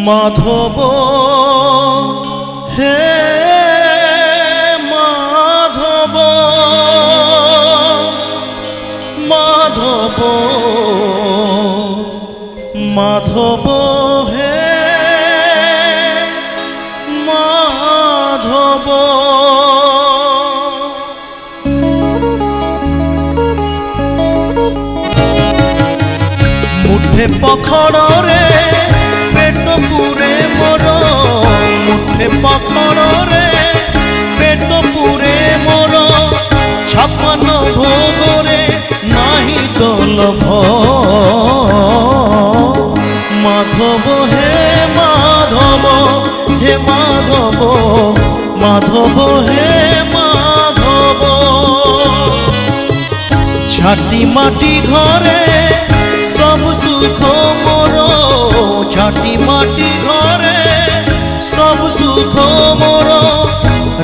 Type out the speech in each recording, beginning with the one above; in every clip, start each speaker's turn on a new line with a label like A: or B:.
A: মাধব হে মাধব মাধব মাধব হে মাধব মুঠে পখড়রে পেট পুরে মোর মুঠে পখড়রে পেট পুরে মোর 56 ভোগরে নাহি তো লোভ মাধব হে মাধব হে মাধব মাধব হে মাধব ছাটি মাটি ঘরে সব সুখ মোর ছাটি মাটি ঘরে সব সুখ মোর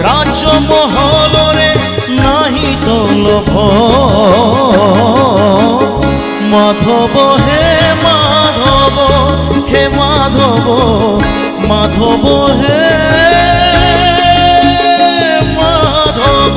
A: রাজমহলরে নাহি তো লোভ মাধব হে মাধব হে মাধব মাধব হে মাধব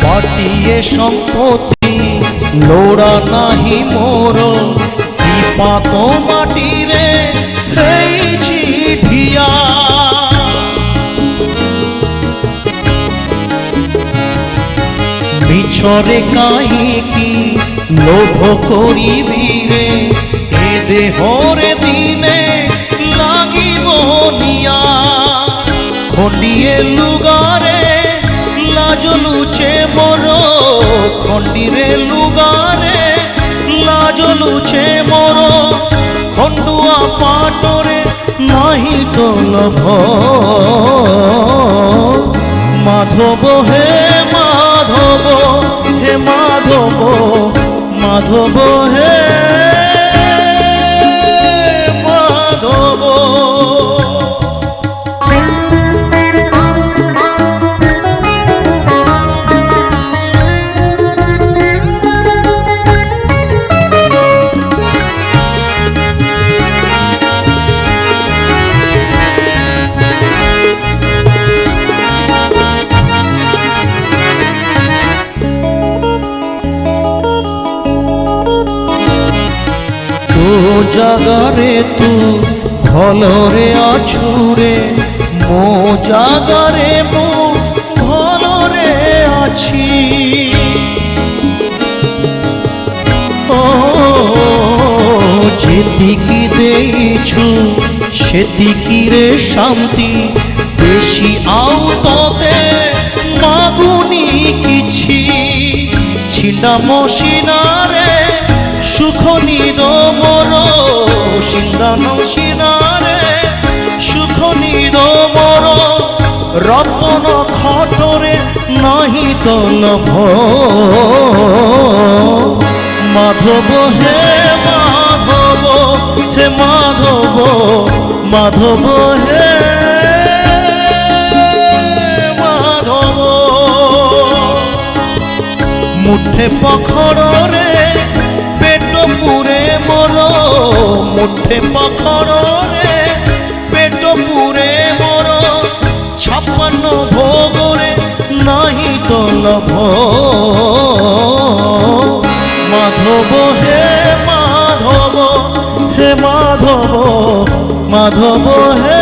A: পাটিয়ে সম্পত্তি লোড়া নাহি মোর পাত মাটিরে হেইছি ঢিয়া মিছরে কাহিকি লোভ করিবি রে এ দেহরে দিনে লাগিব নিয়া খন্ডিয়ে লুগারে লাজ লুচে মোর খন্ডিরে লুগারে লাজ লুচে মোর খন্ডুয়া পাটরে নাহি তো লোভ মাধব হে মাধব হে মাধব মাধব হে মাধব জাগারে তু ভলরে আছুরে মো জাগারে মো ভলরে আছি ও যেতিকি দেইছু সেতিকি রে শান্তি বেশি আউ ততে মাগুনি কিছু ছিন্ডা মশিনারে সুখ নিদ মোর সিন্দান সিনারে সুখ নিদ মোর রতন খটরে নাহি তো লোভ মাধব হে মাধব হে মাধব মাধব হে মাধব মুঠে পখড়রে পেট পুরে মোর মুঠে পখড়রে পেট পুরে মোর 56 ভোগরে নাহি তো লোভ মাধব হে মাধব হে মাধব মাধব হে